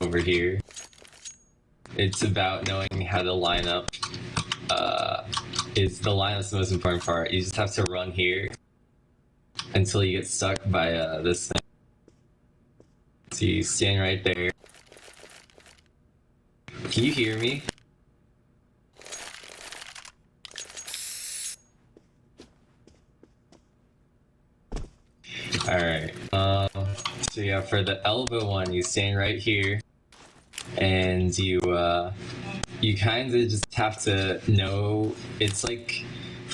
over here. It's about knowing how to line up. It's the lineup's the most important part. You just have to run here until you get stuck by this thing. So you stand right there. Can you hear me? Alright, so yeah, for the elbow one, you stand right here, and you kind of just have to know, it's like,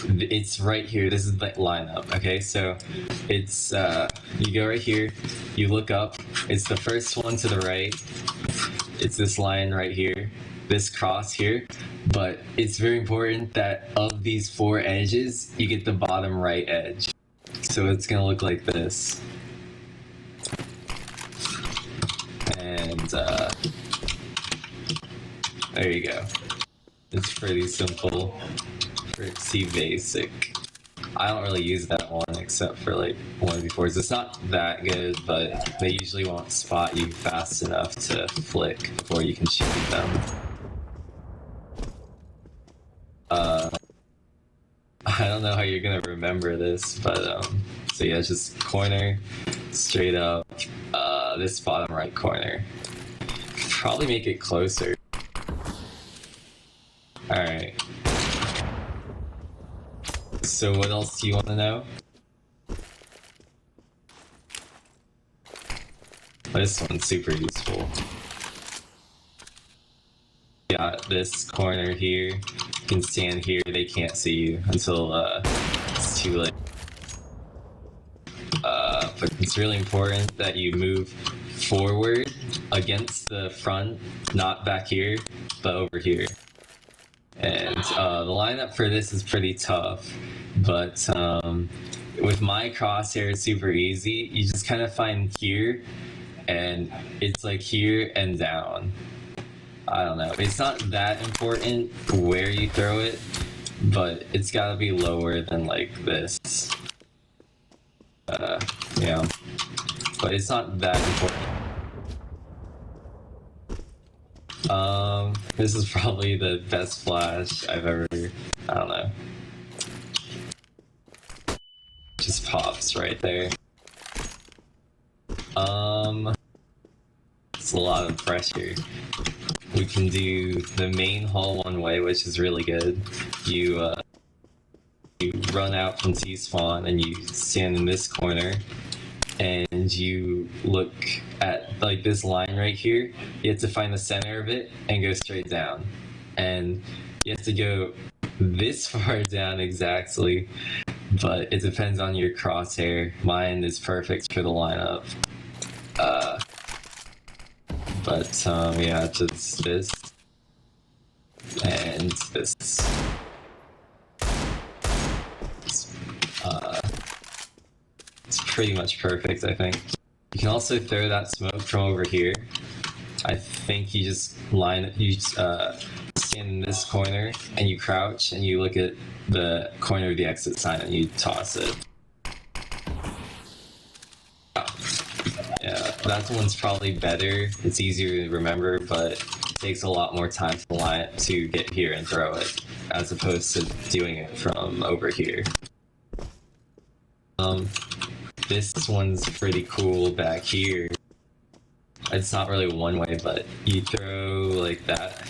it's right here, this is the lineup, okay? So, it's, you go right here, you look up, it's the first one to the right, it's this line right here, this cross here, but it's very important that of these 4 edges, you get the bottom right edge. So it's gonna look like this. And there you go. It's pretty simple. Pretty basic. I don't really use that one except for like 1v4s. It's not that good, but they usually won't spot you fast enough to flick before you can shoot them. I don't know how you're gonna remember this, but so yeah, just corner, straight up, this bottom right corner. Probably make it closer. Alright. So what else do you want to know? This one's super useful. Got this corner here. You can stand here, they can't see you until it's too late. But it's really important that you move forward against the front, not back here, but over here. And the lineup for this is pretty tough, but with my crosshair it's super easy. You just kind of find here, and it's like here and down. I don't know. It's not that important where you throw it, but it's gotta be lower than like this. Yeah. But it's not that important. This is probably the best flash I've ever, I don't know. Just pops right there. It's a lot of pressure. We can do the main hull one way, which is really good. You run out from T-spawn and you stand in this corner, and you look at like this line right here. You have to find the center of it and go straight down. And you have to go this far down exactly, but it depends on your crosshair. Mine is perfect for the lineup. Yeah, just this and this. It's pretty much perfect, I think. You can also throw that smoke from over here. I think you just stand in this corner and you crouch and you look at the corner of the exit sign and you toss it. Yeah, that one's probably better. It's easier to remember, but it takes a lot more time to get here and throw it, as opposed to doing it from over here. This one's pretty cool back here. It's not really one way, but you throw like that.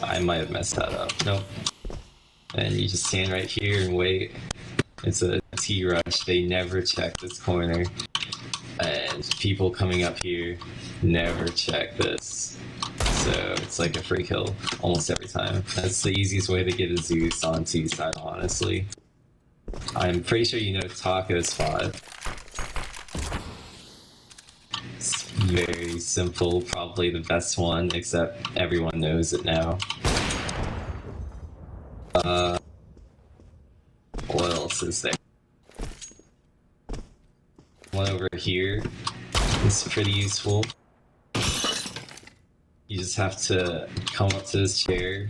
I might have messed that up. Nope. And you just stand right here and wait. It's a T-rush. They never check this corner. And people coming up here never check this. So it's like a free kill almost every time. That's the easiest way to get a Zeus on T-side, honestly. I'm pretty sure you know Taco Spot. It's very simple, probably the best one, except everyone knows it now. What else is there? One over here is pretty useful. You just have to come up to this chair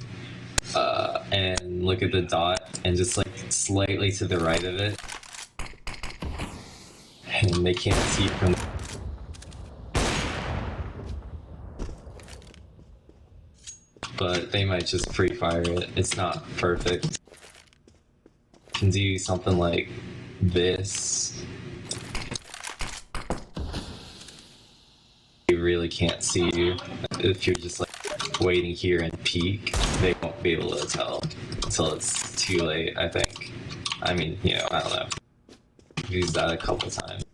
and look at the dot and just like slightly to the right of it. And they can't see from but they might just pre-fire it. It's not perfect. Can do something like this. They really can't see you. If you're just like waiting here and peek, they won't be able to tell until it's too late, I think. I mean, you know, I don't know. I've used that a couple times.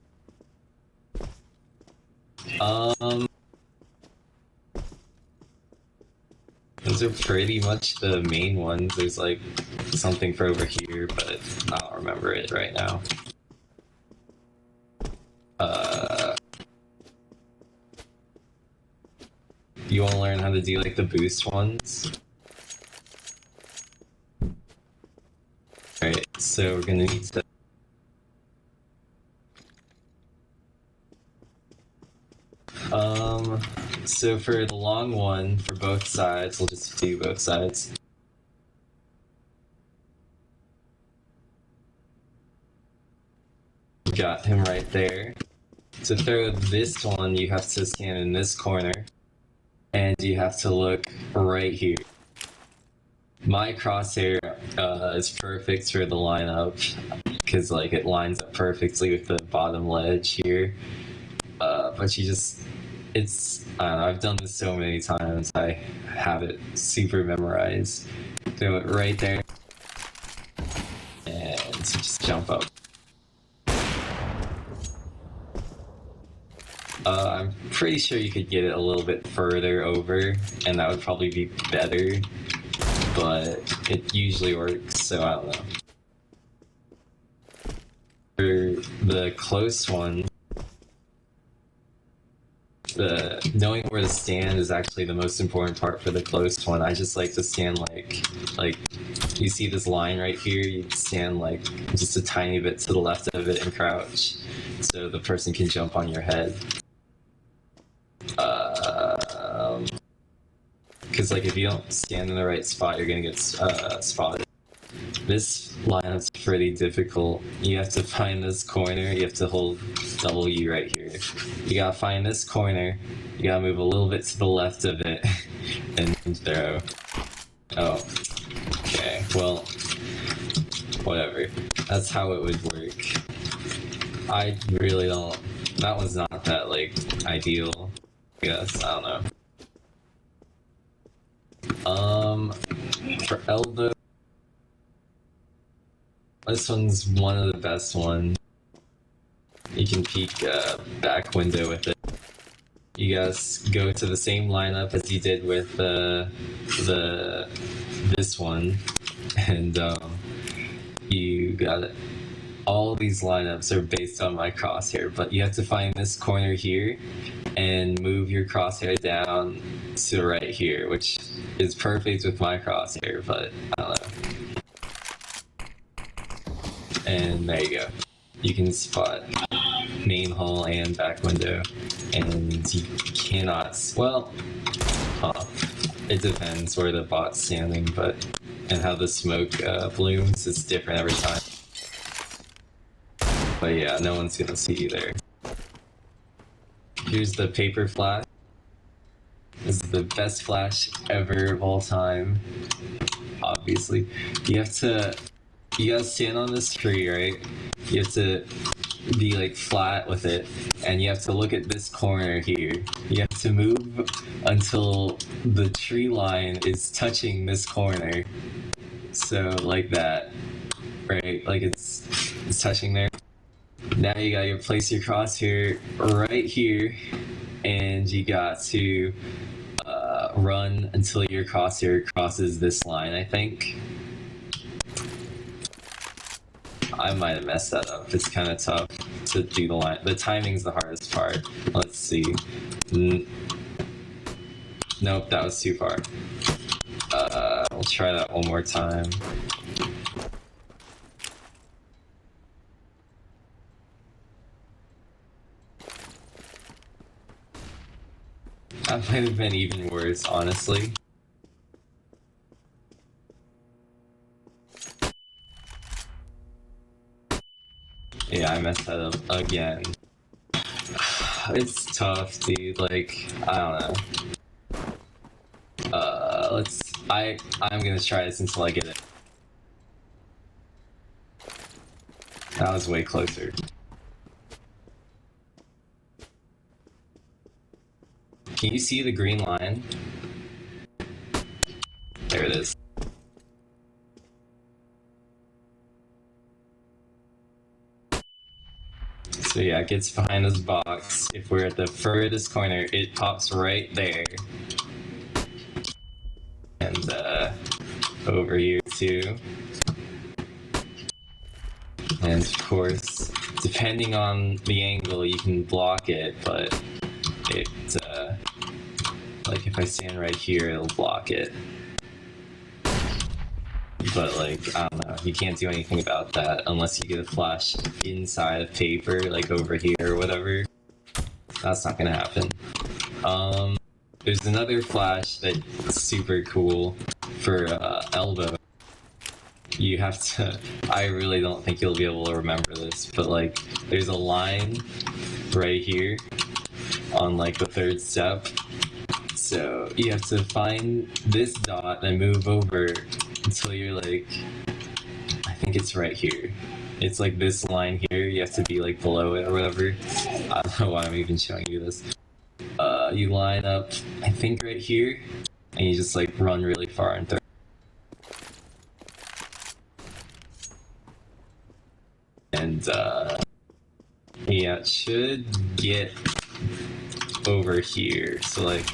Those are pretty much the main ones. There's like something for over here, but I don't remember it right now. You want to learn how to do like the boost ones? Alright, so we're gonna need to... So for the long one, for both sides, we'll just do both sides. Got him right there. To throw this one, you have to stand in this corner, and you have to look right here. My crosshair is perfect for the lineup, because like it lines up perfectly with the bottom ledge here. But you just... It's, I don't know, I've done this so many times, I have it super memorized. Throw it right there, and just jump up. I'm pretty sure you could get it a little bit further over, and that would probably be better, but it usually works, so I don't know. For the close one, knowing where to stand is actually the most important part for the close one. I just like to stand like you see this line right here, you stand like just a tiny bit to the left of it and crouch, so the person can jump on your head. Because like if you don't stand in the right spot, you're gonna get spotted. This lineup's pretty difficult. You have to find this corner, you have to hold W right here. You gotta find this corner, you gotta move a little bit to the left of it, and throw. Oh, okay, well, whatever. That's how it would work. I really don't... That one's not that, like, ideal, I guess, I don't know. For elbow, this one's one of the best ones. You can peek back window with it. You guys go to the same lineup as you did with this one, and you got it. All these lineups are based on my crosshair, but you have to find this corner here and move your crosshair down to right here, which is perfect with my crosshair, but I don't know. And there you go. You can spot main hull and back window, and you cannot... Well, it depends where the bot's standing, but... And how the smoke blooms is different every time. But yeah, no one's gonna see you there. Here's the paper flash. This is the best flash ever of all time. Obviously. You gotta stand on this tree, right? You have to be like flat with it, and you have to look at this corner here. You have to move until the tree line is touching this corner. So like that, right? Like it's touching there. Now you gotta place your crosshair right here, and you got to run until your crosshair crosses this line, I think. I might have messed that up. It's kind of tough to do the line. The timing's the hardest part. Let's see. Nope, that was too far. We'll try that one more time. That might have been even worse, honestly. Yeah, I messed that up again. It's tough, dude. Like, I don't know. I'm gonna try this until I get it. That was way closer. Can you see the green line? There it is. So yeah, it gets behind this box. If we're at the furthest corner, it pops right there. And over here too. And of course, depending on the angle, you can block it, but it, like if I stand right here, it'll block it. But like, I don't know, you can't do anything about that unless you get a flash inside of paper, like over here or whatever. That's not gonna happen. There's another flash that's super cool for elbow. You have to, I really don't think you'll be able to remember this, but like, there's a line right here on like the third step. So you have to find this dot and move over until you're like, I think it's right here. It's like this line here, you have to be like below it or whatever. I don't know why I'm even showing you this. You line up, I think right here, and you just like run really far and throw. And yeah, it should get over here. So like,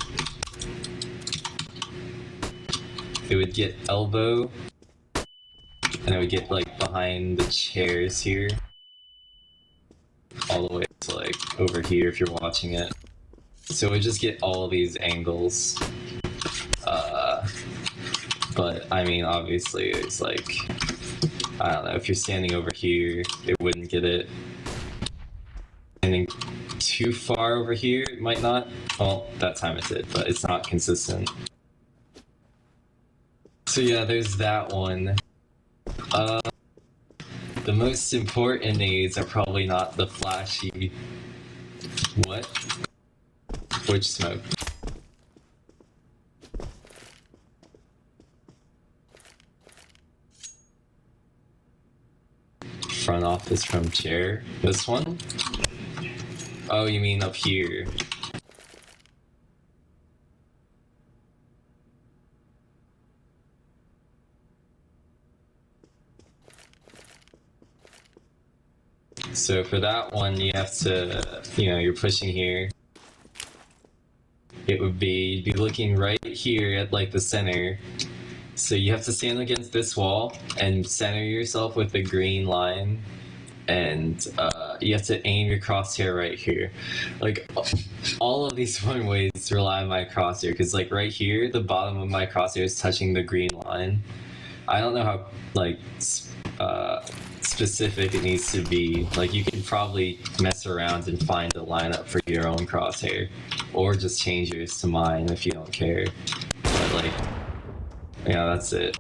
it would get elbow, and it would get like behind the chairs here, all the way to like over here if you're watching it. So we just get all of these angles. But I mean, obviously, it's like, I don't know, if you're standing over here, it wouldn't get it. Standing too far over here, it might not. Well, that time it did, but it's not consistent. So yeah, there's that one. The most important aids are probably not the flashy... What? Which smoke? Front office from chair. This one? Oh, you mean up here? So for that one, you have to, you know, you're pushing here. It would be, you'd be looking right here at like the center. So you have to stand against this wall and center yourself with the green line, and you have to aim your crosshair right here. Like, all of these fun ways rely on my crosshair, because like right here, the bottom of my crosshair is touching the green line. I don't know how like specific it needs to be. Like, you can probably mess around and find a lineup for your own crosshair, or just change yours to mine if you don't care. But like, yeah, that's it.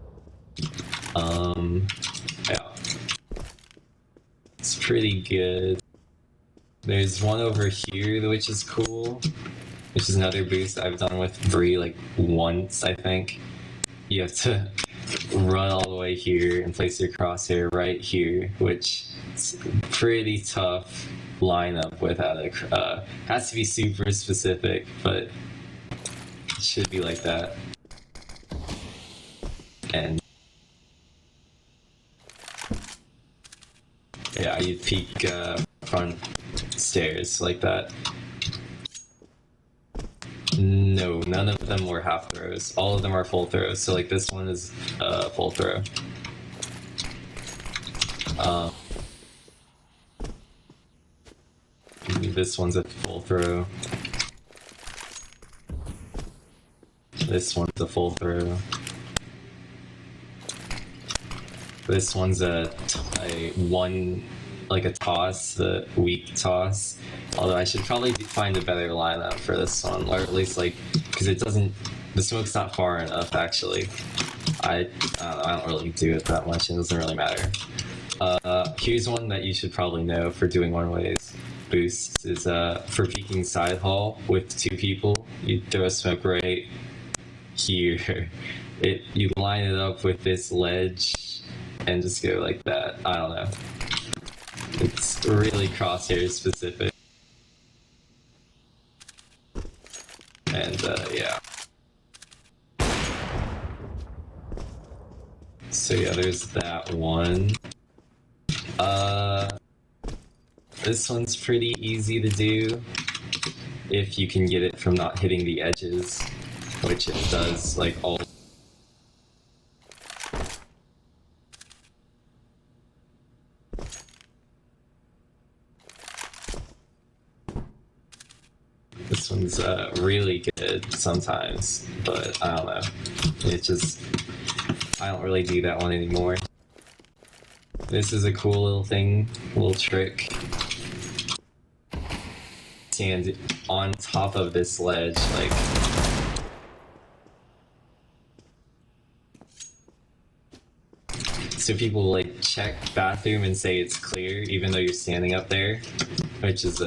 Yeah. It's pretty good. There's one over here, which is cool. Which is another boost I've done with Bree like once, I think. You have to run all the way here and place your crosshair right here, which is pretty tough lineup without a... has to be super specific, but it should be like that. And yeah, you peek front stairs like that. No, none of them were half throws. All of them are full throws. So like this one is full throw. This one's a full throw. This one's a full throw. This one's a toss, the weak toss. Although I should probably find a better lineup for this one, or at least like, because it doesn't, the smoke's not far enough actually. I don't really do it that much, it doesn't really matter. Here's one that you should probably know for doing one ways boosts is for peeking side hall with two people. You throw a smoke right here, you line it up with this ledge and just go like that. I don't know. It's really crosshair specific. And yeah. So yeah, there's that one. This one's pretty easy to do if you can get it from not hitting the edges, which it does like all. This one's really good sometimes, but I don't know. I don't really do that one anymore. This is a cool little thing, little trick. Stand on top of this ledge, like. So people like check bathroom and say it's clear, even though you're standing up there, which is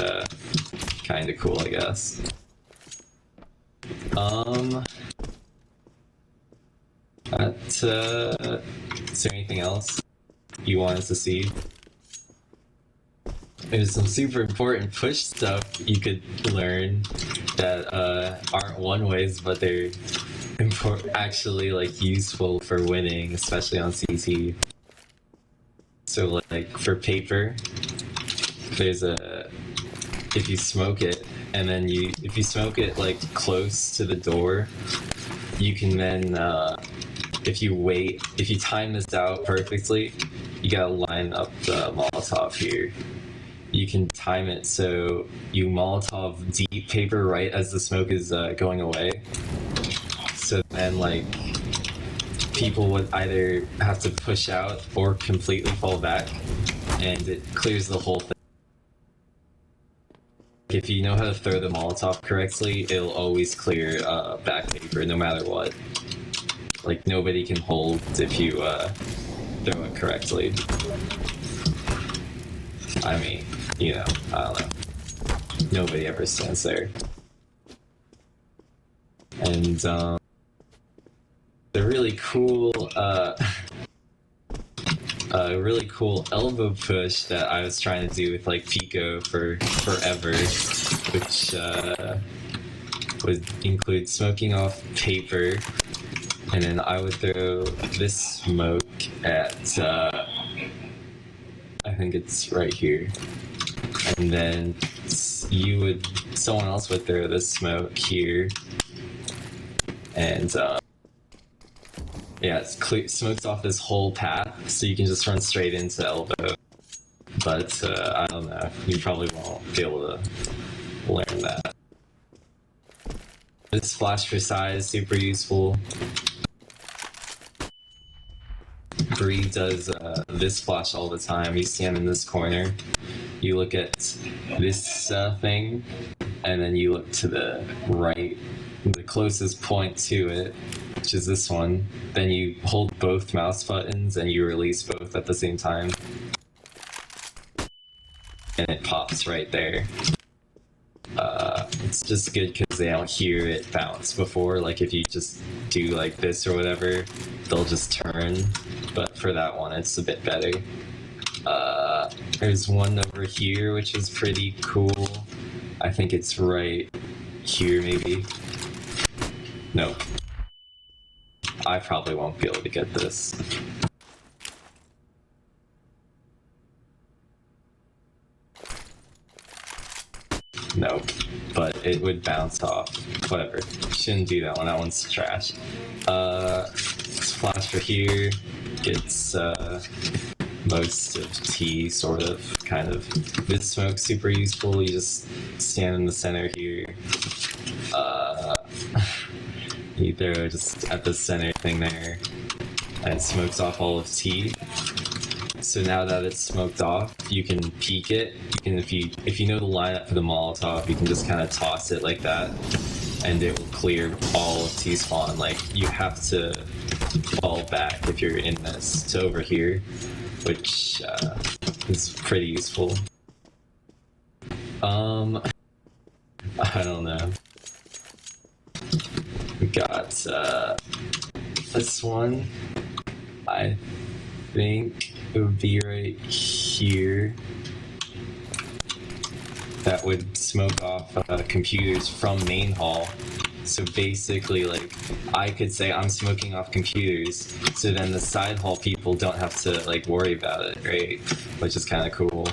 kind of cool, I guess. Is there anything else you want us to see? There's some super important push stuff you could learn that aren't one-ways, but they're actually like useful for winning, especially on CT. So like for paper, there's if you smoke it, and then if you smoke it like close to the door, you can then if you time this out perfectly, you gotta line up the Molotov here. You can time it so you Molotov deep paper right as the smoke is going away. So then, like, people would either have to push out or completely fall back, and it clears the whole thing. If you know how to throw the Molotov correctly, it'll always clear back paper no matter what. Like, nobody can hold if you throw it correctly. I mean, you know, I don't know. Nobody ever stands there. And the really cool elbow push that I was trying to do with like Pico for forever, which would include smoking off paper, and then I would throw this smoke at I think it's right here, and then someone else would throw this smoke here, and yeah, smokes off this whole path, so you can just run straight into elbow. But I don't know, you probably won't be able to learn that. This flash for size, super useful. Bree does this flash all the time. You stand in this corner, you look at this thing, and then you look to the right, the closest point to it, which is this one. Then you hold both mouse buttons and you release both at the same time. And it pops right there. It's just good because they don't hear it bounce before. Like if you just do like this or whatever, they'll just turn. But for that one, it's a bit better. There's one over here, which is pretty cool. I think it's right here, maybe. Nope. I probably won't be able to get this. Nope. But it would bounce off. Whatever. Shouldn't do that one. That one's trash. Flash for here gets most of T, sort of, kind of. This smoke's super useful. You just stand in the center here. You throw just at the center thing there, and it smokes off all of T. So now that it's smoked off, you can peek it. You can, if you know the lineup for the Molotov, you can just kind of toss it like that, and it will clear all of T spawn. Like you have to fall back if you're in this to over here, which is pretty useful. I don't know. We got this one. I think it would be right here. That would smoke off computers from main hall. So basically, like, I could say I'm smoking off computers, so then the side hall people don't have to, like, worry about it, right? Which is kind of cool.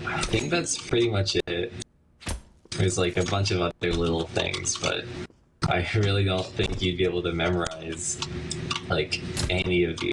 I think that's pretty much it. There's, like, a bunch of other little things, but I really don't think you'd be able to memorize, like, any of these.